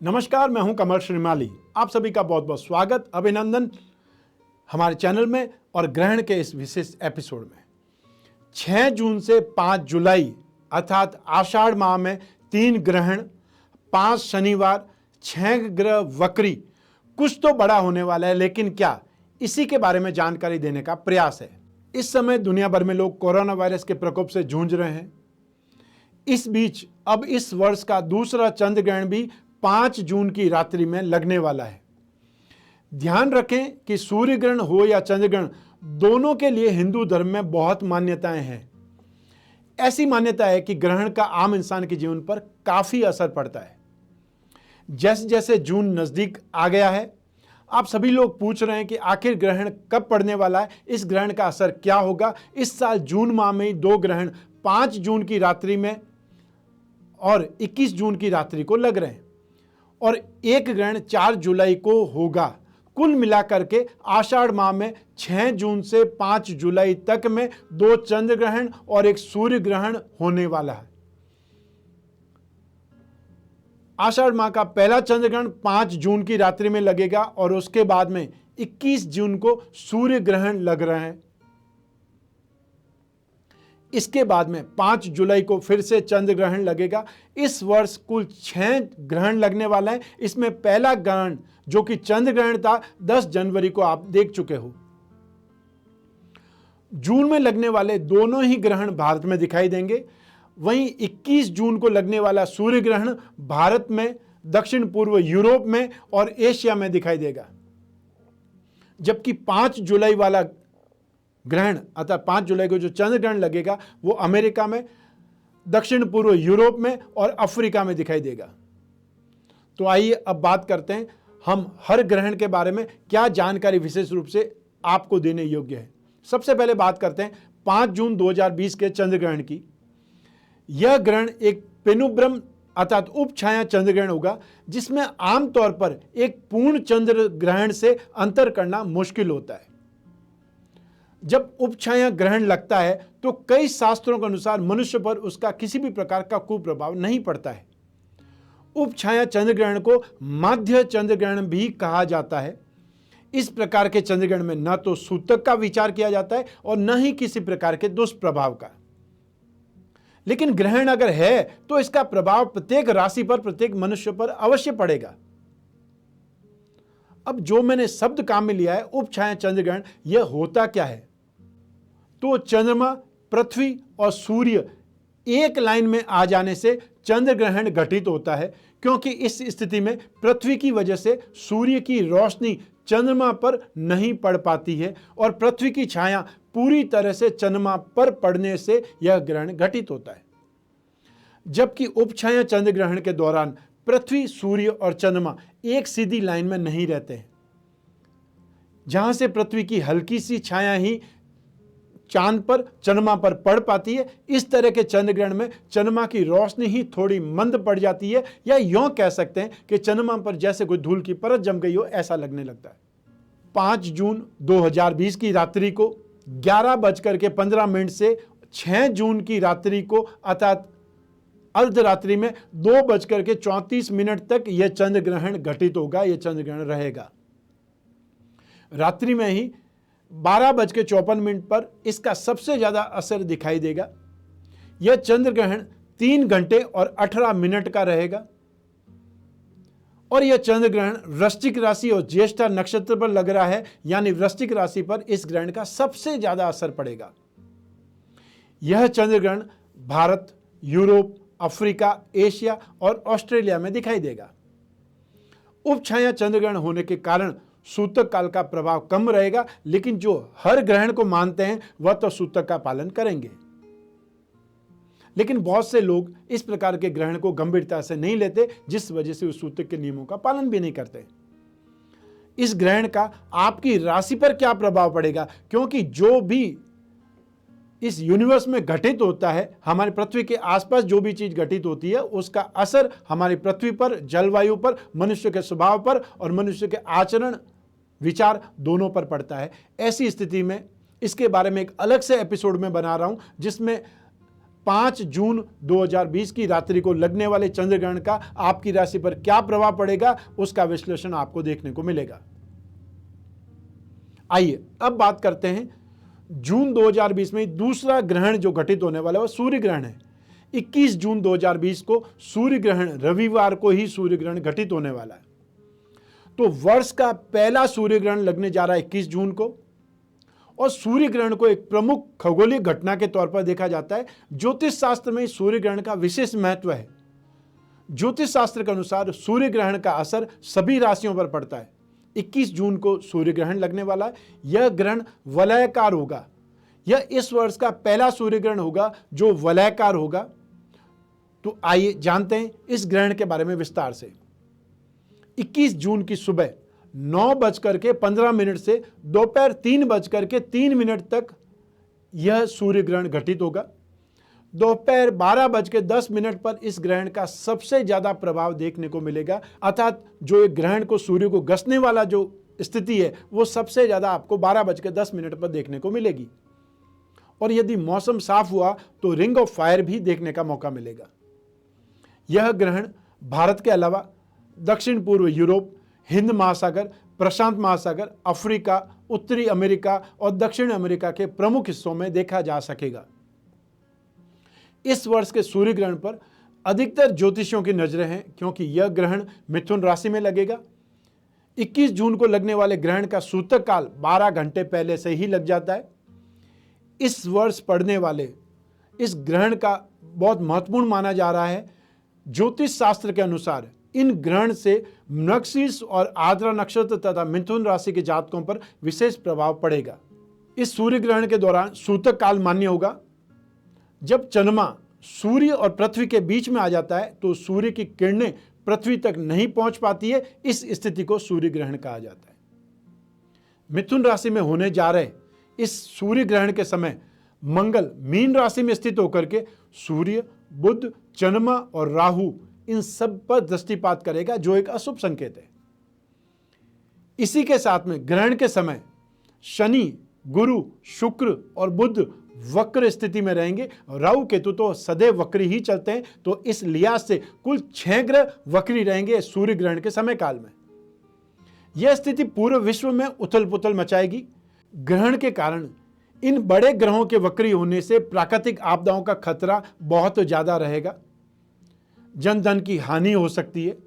नमस्कार, मैं हूं कमल श्रीमाली। आप सभी का बहुत बहुत स्वागत, अभिनंदन हमारे चैनल में और ग्रहण के इस विशेष एपिसोड में। 6 जून से 5 जुलाई अर्थात आषाढ़ माह में 3 ग्रहण, 5 शनिवार, 6 ग्रह वक्री, कुछ तो बड़ा होने वाला है, लेकिन क्या, इसी के बारे में जानकारी देने का प्रयास है। इस समय दुनिया भर में लोग कोरोना वायरस के प्रकोप से जूझ रहे हैं। इस बीच अब इस वर्ष का दूसरा चंद्र ग्रहण भी 5 जून की रात्रि में लगने वाला है। ध्यान रखें कि सूर्य ग्रहण हो या चंद्र ग्रहण, दोनों के लिए हिंदू धर्म में बहुत मान्यताएं हैं। ऐसी मान्यता है कि ग्रहण का आम इंसान के जीवन पर काफी असर पड़ता है। जैसे जैसे जून नजदीक आ गया है, आप सभी लोग पूछ रहे हैं कि आखिर ग्रहण कब पड़ने वाला है, इस ग्रहण का असर क्या होगा। इस साल जून माह में ही 2 ग्रहण 5 जून की रात्रि में और 21 जून की रात्रि को लग रहे हैं और एक ग्रहण 4 जुलाई को होगा। कुल मिलाकर के आषाढ़ माह में 6 जून से 5 जुलाई तक में 2 चंद्र ग्रहण और 1 सूर्य ग्रहण होने वाला है। आषाढ़ माह का पहला चंद्र ग्रहण 5 जून की रात्रि में लगेगा और उसके बाद में 21 जून को सूर्य ग्रहण लग रहा है। इसके बाद में 5 जुलाई को फिर से चंद्र ग्रहण लगेगा। इस वर्ष कुल 6 ग्रहण लगने वाला है। इसमें पहला ग्रहण जो कि चंद्र ग्रहण था 10 जनवरी को आप देख चुके हो। जून में लगने वाले दोनों ही ग्रहण भारत में दिखाई देंगे। वहीं 21 जून को लगने वाला सूर्य ग्रहण भारत में, दक्षिण पूर्व यूरोप में और एशिया में दिखाई देगा। जबकि 5 जुलाई वाला ग्रहण अर्थात 5 जुलाई को जो चंद्र ग्रहण लगेगा वो अमेरिका में, दक्षिण पूर्व यूरोप में और अफ्रीका में दिखाई देगा। तो आइए अब बात करते हैं हम हर ग्रहण के बारे में क्या जानकारी विशेष रूप से आपको देने योग्य है। सबसे पहले बात करते हैं 5 जून 2020 के चंद्र ग्रहण की। यह ग्रहण एक पेनुब्रम अर्थात उपछाया चंद्र ग्रहण होगा, जिसमें आमतौर पर एक पूर्ण चंद्र ग्रहण से अंतर करना मुश्किल होता है। जब उपछाया ग्रहण लगता है तो कई शास्त्रों के अनुसार मनुष्य पर उसका किसी भी प्रकार का कुप्रभाव नहीं पड़ता है। उपछाया चंद्र ग्रहण को माध्य चंद्र ग्रहण भी कहा जाता है। इस प्रकार के चंद्र ग्रहण में न तो सूतक का विचार किया जाता है और न ही किसी प्रकार के दुष्प्रभाव का। लेकिन ग्रहण अगर है तो इसका प्रभाव प्रत्येक राशि पर, प्रत्येक मनुष्य पर अवश्य पड़ेगा। अब जो मैंने शब्द काम में लिया है उपछाया चंद्र ग्रहण, यह होता क्या है? तो चंद्रमा, पृथ्वी और सूर्य एक लाइन में आ जाने से चंद्र ग्रहण घटित होता है, क्योंकि इस स्थिति में पृथ्वी की वजह से सूर्य की रोशनी चंद्रमा पर नहीं पड़ पाती है और पृथ्वी की छाया पूरी तरह से चंद्रमा पर पड़ने से यह ग्रहण घटित होता है। जबकि उपछाया चंद्र ग्रहण के दौरान पृथ्वी, सूर्य और चंद्रमा एक सीधी लाइन में नहीं रहते हैं। जहां से पृथ्वी की हल्की सी छाया ही चांद पर, चंद्रमा पर पड़ पाती है, इस तरह के चंद्र ग्रहण में चंद्रमा की रोशनी ही थोड़ी मंद पड़ जाती है, या यूं कह सकते हैं कि चंद्रमा पर जैसे कोई धूल की परत जम गई हो, ऐसा लगने लगता है। 5 जून 2020 की रात्रि को 11:15 से 6 जून की रात्रि को अर्थात अर्धरात्रि में 2:34 तक यह चंद्र ग्रहण घटित होगा, यह चंद्र ग्रहण रहेगा। रात्रि में ही 12:54 पर इसका सबसे ज्यादा असर दिखाई देगा। यह चंद्र ग्रहण 3 घंटे और 18 मिनट का रहेगा और यह चंद्र ग्रहण वृश्चिक राशि और ज्येष्ठा नक्षत्र पर लग रहा है, यानी वृश्चिक राशि पर इस ग्रहण का सबसे ज्यादा असर पड़ेगा। यह चंद्र ग्रहण भारत, यूरोप, अफ्रीका, एशिया और ऑस्ट्रेलिया में दिखाई देगा। उपछाया चंद्र ग्रहण होने के कारण सूतक काल का प्रभाव कम रहेगा, लेकिन जो हर ग्रहण को मानते हैं वह तो सूतक का पालन करेंगे। लेकिन बहुत से लोग इस प्रकार के ग्रहण को गंभीरता से नहीं लेते, जिस वजह से उस सूतक के नियमों का पालन भी नहीं करते। इस ग्रहण का आपकी राशि पर क्या प्रभाव पड़ेगा? क्योंकि जो भी इस यूनिवर्स में घटित होता है, हमारी पृथ्वी के आसपास जो भी चीज घटित होती है, उसका असर हमारी पृथ्वी पर, जलवायु पर, मनुष्य के स्वभाव पर और मनुष्य के आचरण, विचार दोनों पर पड़ता है। ऐसी स्थिति में इसके बारे में एक अलग से एपिसोड में बना रहा हूं, जिसमें 5 जून 2020 की रात्रि को लगने वाले चंद्र ग्रहण का आपकी राशि पर क्या प्रभाव पड़ेगा, उसका विश्लेषण आपको देखने को मिलेगा। आइए अब बात करते हैं जून 2020 में दूसरा ग्रहण जो घटित होने वाला है वह सूर्य ग्रहण है। 21 जून 2020 को सूर्य ग्रहण, रविवार को ही सूर्य ग्रहण घटित होने वाला है। तो वर्ष का पहला सूर्य ग्रहण लगने जा रहा है 21 जून को, और सूर्य ग्रहण को एक प्रमुख खगोलीय घटना के तौर पर देखा जाता है। ज्योतिष शास्त्र में सूर्य ग्रहण का विशेष महत्व है। ज्योतिष शास्त्र के अनुसार सूर्य ग्रहण का असर सभी राशियों पर पड़ता है। 21 जून को सूर्य ग्रहण लगने वाला है। यह ग्रहण वलयाकार होगा। यह इस वर्ष का पहला सूर्य ग्रहण होगा जो वलयाकार होगा। तो आइए जानते हैं इस ग्रहण के बारे में विस्तार से। 21 जून की सुबह 9:15 से दोपहर 3:03 तक यह सूर्य ग्रहण घटित होगा। दोपहर 12:10 पर इस ग्रहण का सबसे ज्यादा प्रभाव देखने को मिलेगा, अर्थात जो एक ग्रहण को सूर्य को घसने वाला जो स्थिति है वो सबसे ज्यादा आपको 12:10 पर देखने को मिलेगी। और यदि मौसम साफ हुआ तो रिंग ऑफ फायर भी देखने का मौका मिलेगा। यह ग्रहण भारत के अलावा दक्षिण पूर्व यूरोप, हिंद महासागर, प्रशांत महासागर, अफ्रीका, उत्तरी अमेरिका और दक्षिण अमेरिका के प्रमुख हिस्सों में देखा जा सकेगा। इस वर्ष के सूर्य ग्रहण पर अधिकतर ज्योतिषियों की नजरें हैं, क्योंकि यह ग्रहण मिथुन राशि में लगेगा। 21 जून को लगने वाले ग्रहण का सूतक काल 12 घंटे पहले से ही लग जाता है। इस वर्ष पड़ने वाले इस ग्रहण का बहुत महत्वपूर्ण माना जा रहा है। ज्योतिष शास्त्र के अनुसार इन ग्रहण से मृगशीर्ष और आर्द्रा नक्षत्र तथा मिथुन राशि के जातकों पर विशेष प्रभाव पड़ेगा। इस सूर्य ग्रहण के दौरान सूतक काल मान्य होगा। जब चंद्रमा सूर्य और पृथ्वी के बीच में आ जाता है तो सूर्य की किरणें पृथ्वी तक नहीं पहुंच पाती है। इस स्थिति को सूर्य ग्रहण कहा जाता है। मिथुन राशि में होने जा रहे इस सूर्य ग्रहण के समय मंगल मीन राशि में स्थित होकर के सूर्य, बुध, चंद्रमा और राहु इन सब पर दृष्टिपात करेगा, जो एक अशुभ संकेत है। इसी के साथ में ग्रहण के समय शनि, गुरु, शुक्र और बुध वक्र स्थिति में रहेंगे। राहु केतु तो सदैव वक्री ही चलते हैं, तो इस लिहाज से कुल 6 ग्रह वक्री रहेंगे सूर्य ग्रहण के समय काल में। यह स्थिति पूरे विश्व में उथल पुथल मचाएगी। ग्रहण के कारण इन बड़े ग्रहों के वक्री होने से प्राकृतिक आपदाओं का खतरा बहुत ज्यादा रहेगा। जन धन की हानि हो सकती है।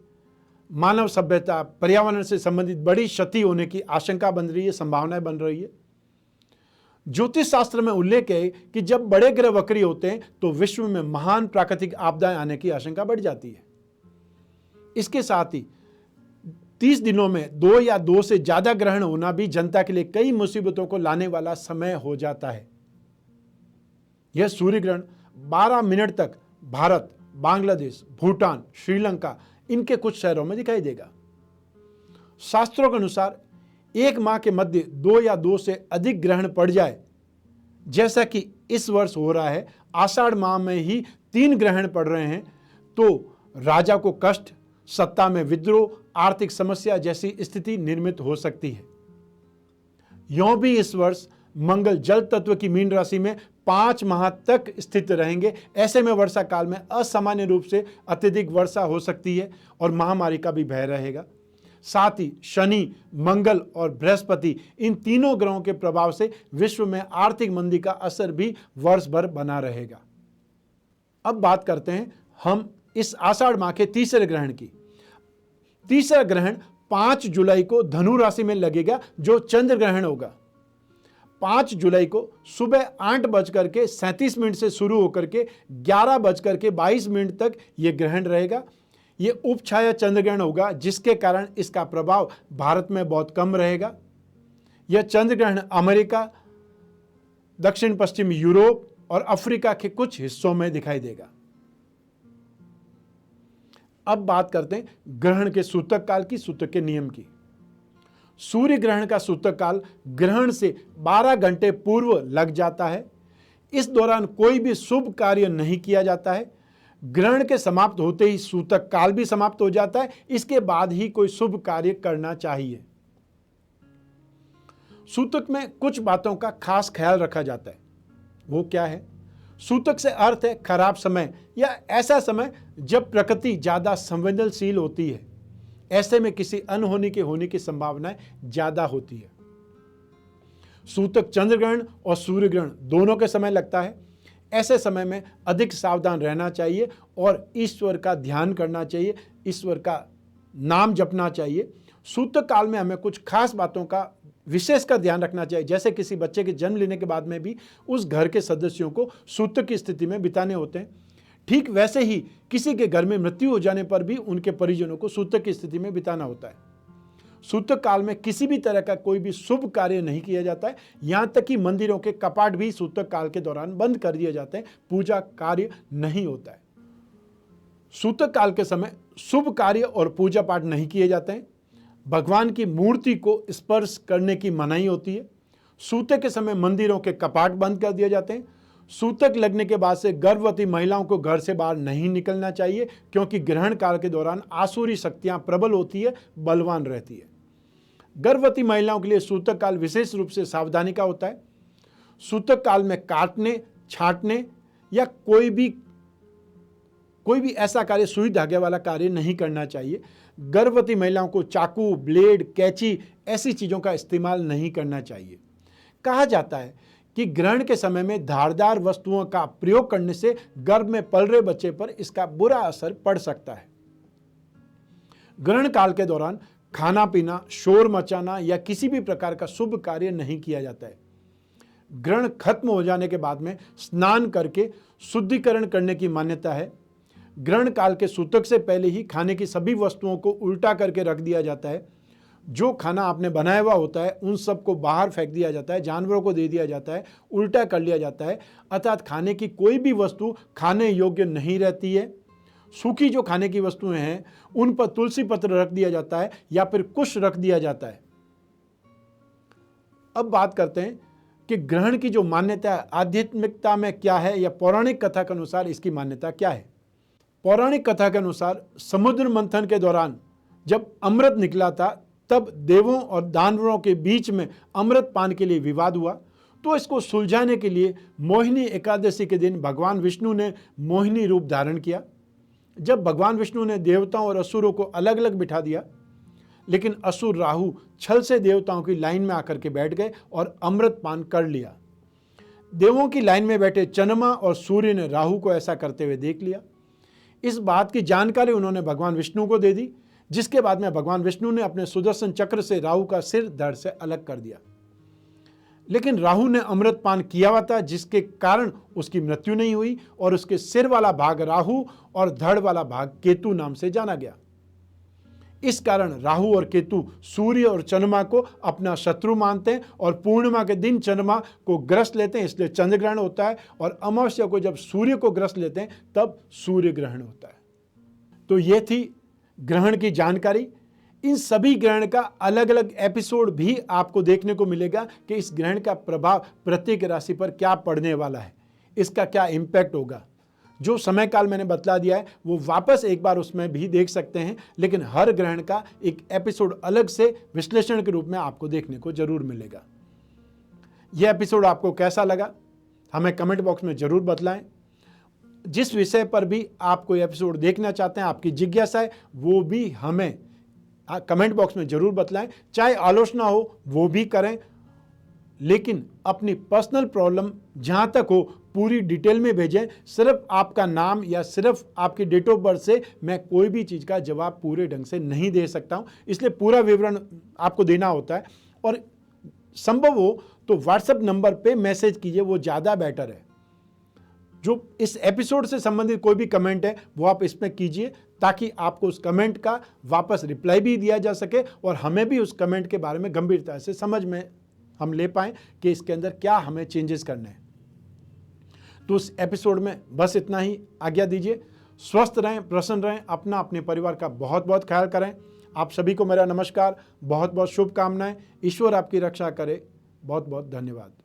मानव सभ्यता, पर्यावरण से संबंधित बड़ी क्षति होने की आशंका बन रही है, संभावनाएं बन रही है। ज्योतिष शास्त्र में उल्लेख है कि जब बड़े ग्रह वक्री होते हैं तो विश्व में महान प्राकृतिक आपदाएं आने की आशंका बढ़ जाती है। इसके साथ ही 30 दिनों में 2 या 2 से ज्यादा ग्रहण होना भी जनता के लिए कई मुसीबतों को लाने वाला समय हो जाता है। यह सूर्य ग्रहण 12 मिनट तक भारत, बांग्लादेश, भूटान, श्रीलंका इनके कुछ शहरों में दिखाई देगा। शास्त्रों के अनुसार एक माह के मध्य 2 या 2 से अधिक ग्रहण पड़ जाए, जैसा कि इस वर्ष हो रहा है, आषाढ़ माह में ही 3 ग्रहण पड़ रहे हैं, तो राजा को कष्ट, सत्ता में विद्रोह, आर्थिक समस्या जैसी स्थिति निर्मित हो सकती है। यों भी इस वर्ष मंगल जल तत्व की मीन राशि में 5 माह तक स्थित रहेंगे। ऐसे में वर्षा काल में असामान्य रूप से अत्यधिक वर्षा हो सकती है और महामारी का भी भय रहेगा। साथ ही शनि, मंगल और बृहस्पति इन तीनों ग्रहों के प्रभाव से विश्व में आर्थिक मंदी का असर भी वर्ष भर बना रहेगा। अब बात करते हैं हम इस आषाढ़ माह के तीसरे ग्रहण की। तीसरा ग्रहण 5 जुलाई को धनु राशि में लगेगा, जो चंद्र ग्रहण होगा। 5 जुलाई को सुबह 8:37 से शुरू होकर के 11:22 तक यह ग्रहण रहेगा। यह उपछाया चंद्र ग्रहण होगा, जिसके कारण इसका प्रभाव भारत में बहुत कम रहेगा। यह चंद्र ग्रहण अमेरिका, दक्षिण पश्चिम यूरोप और अफ्रीका के कुछ हिस्सों में दिखाई देगा। अब बात करते हैं ग्रहण के सूतक काल की, सूतक के नियम की। सूर्य ग्रहण का सूतक काल ग्रहण से 12 घंटे पूर्व लग जाता है। इस दौरान कोई भी शुभ कार्य नहीं किया जाता है। ग्रहण के समाप्त होते ही सूतक काल भी समाप्त हो जाता है। इसके बाद ही कोई शुभ कार्य करना चाहिए। सूतक में कुछ बातों का खास ख्याल रखा जाता है। वो क्या है? सूतक से अर्थ है खराब समय या ऐसा समय जब प्रकृति ज्यादा संवेदनशील होती है। ऐसे में किसी अनहोनी के होने की संभावनाएं ज्यादा होती है। सूतक चंद्र ग्रहण और सूर्य ग्रहण दोनों के समय लगता है। ऐसे समय में अधिक सावधान रहना चाहिए और ईश्वर का ध्यान करना चाहिए, ईश्वर का नाम जपना चाहिए। सूतक काल में हमें कुछ खास बातों का विशेष का ध्यान रखना चाहिए, जैसे किसी बच्चे के जन्म लेने के बाद में भी उस घर के सदस्यों को सूतक की स्थिति में बिताने होते हैं। ठीक वैसे ही किसी के घर में मृत्यु हो जाने पर भी उनके परिजनों को सूतक की स्थिति में बिताना होता है। सूतक काल में किसी भी तरह का कोई भी शुभ कार्य नहीं किया जाता है। यहां तक कि मंदिरों के कपाट भी सूतक काल के दौरान बंद कर दिए जाते हैं, पूजा कार्य नहीं होता है। सूतक काल के समय शुभ कार्य और पूजा पाठ नहीं किए जाते हैं। भगवान की मूर्ति को स्पर्श करने की मनाही होती है। सूतक के समय मंदिरों के कपाट बंद कर दिए जाते हैं। सूतक लगने के बाद से गर्भवती महिलाओं को घर से बाहर नहीं निकलना चाहिए, क्योंकि ग्रहण काल के दौरान आसुरी शक्तियां प्रबल होती है, बलवान रहती है। गर्भवती महिलाओं के लिए सूतक काल विशेष रूप से सावधानी का होता है। सूतक काल में काटने, छांटने या कोई भी ऐसा कार्य सुई धागे वाला कार्य नहीं करना चाहिए। गर्भवती महिलाओं को चाकू, ब्लेड, कैंची ऐसी चीजों का इस्तेमाल नहीं करना चाहिए। कहा जाता है कि ग्रहण के समय में धारदार वस्तुओं का प्रयोग करने से गर्भ में पल रहे बच्चे पर इसका बुरा असर पड़ सकता है। ग्रहण काल के दौरान खाना पीना, शोर मचाना या किसी भी प्रकार का शुभ कार्य नहीं किया जाता है। ग्रहण खत्म हो जाने के बाद में स्नान करके शुद्धिकरण करने की मान्यता है। ग्रहण काल के सूतक से पहले ही खाने की सभी वस्तुओं को उल्टा करके रख दिया जाता है। जो खाना आपने बनाया हुआ होता है उन सबको बाहर फेंक दिया जाता है, जानवरों को दे दिया जाता है, उल्टा कर लिया जाता है। अर्थात खाने की कोई भी वस्तु खाने योग्य नहीं रहती है। सूखी जो खाने की वस्तुएं हैं उन पर तुलसी पत्र रख दिया जाता है या फिर कुश रख दिया जाता है। अब बात करते हैं कि ग्रहण की जो मान्यता है आध्यात्मिकता में क्या है या पौराणिक कथा के अनुसार इसकी मान्यता क्या है। पौराणिक कथा के अनुसार समुद्र मंथन के दौरान जब अमृत निकला था तब देवों और दानवों के बीच में अमृत पान के लिए विवाद हुआ। तो इसको सुलझाने के लिए मोहिनी एकादशी के दिन भगवान विष्णु ने मोहिनी रूप धारण किया। जब भगवान विष्णु ने देवताओं और असुरों को अलग अलग बिठा दिया, लेकिन असुर राहु छल से देवताओं की लाइन में आकर के बैठ गए और अमृत पान कर लिया। देवों की लाइन में बैठे चंद्रमा और सूर्य ने राहु को ऐसा करते हुए देख लिया। इस बात की जानकारी उन्होंने भगवान विष्णु को दे दी, जिसके बाद में भगवान विष्णु ने अपने सुदर्शन चक्र से राहु का सिर धड़ से अलग कर दिया। लेकिन राहु ने अमृत पान किया हुआ था, जिसके कारण उसकी मृत्यु नहीं हुई और उसके सिर वाला भाग राहु और धड़ वाला भाग केतु नाम से जाना गया। इस कारण राहु और केतु सूर्य और चंद्रमा को अपना शत्रु मानते हैं और पूर्णिमा के दिन चंद्रमा को ग्रस्त लेते हैं, इसलिए चंद्र ग्रहण होता है। और अमावस्या को जब सूर्य को ग्रस्त लेते हैं तब सूर्य ग्रहण होता है। तो ये थी ग्रहण की जानकारी। इन सभी ग्रहण का अलग अलग एपिसोड भी आपको देखने को मिलेगा कि इस ग्रहण का प्रभाव प्रत्येक राशि पर क्या पड़ने वाला है, इसका क्या इम्पैक्ट होगा। जो समय काल मैंने बतला दिया है वो वापस एक बार उसमें भी देख सकते हैं, लेकिन हर ग्रहण का एक एपिसोड अलग से विश्लेषण के रूप में आपको देखने को जरूर मिलेगा। यह एपिसोड आपको कैसा लगा हमें कमेंट बॉक्स में जरूर बतलाएं। जिस विषय पर भी आप कोई एपिसोड देखना चाहते हैं, आपकी जिज्ञासा है, वो भी हमें कमेंट बॉक्स में जरूर बतलाएं। चाहे आलोचना हो वो भी करें, लेकिन अपनी पर्सनल प्रॉब्लम जहां तक हो पूरी डिटेल में भेजें। सिर्फ आपका नाम या सिर्फ आपकी डेट ऑफ बर्थ से मैं कोई भी चीज़ का जवाब पूरे ढंग से नहीं दे सकता हूं, इसलिए पूरा विवरण आपको देना होता है। और संभव हो तो व्हाट्सएप नंबर पे मैसेज कीजिए, वो ज़्यादा बेटर है। जो इस एपिसोड से संबंधित कोई भी कमेंट है वो आप इसमें कीजिए, ताकि आपको उस कमेंट का वापस रिप्लाई भी दिया जा सके और हमें भी उस कमेंट के बारे में गंभीरता से समझ में हम ले पाएँ कि इसके अंदर क्या हमें चेंजेस करने हैं। तो उस एपिसोड में बस इतना ही, आज्ञा दीजिए। स्वस्थ रहें, प्रसन्न रहें, अपना अपने परिवार का बहुत बहुत ख्याल करें। आप सभी को मेरा नमस्कार, बहुत बहुत शुभकामनाएं। ईश्वर आपकी रक्षा करे। बहुत बहुत धन्यवाद।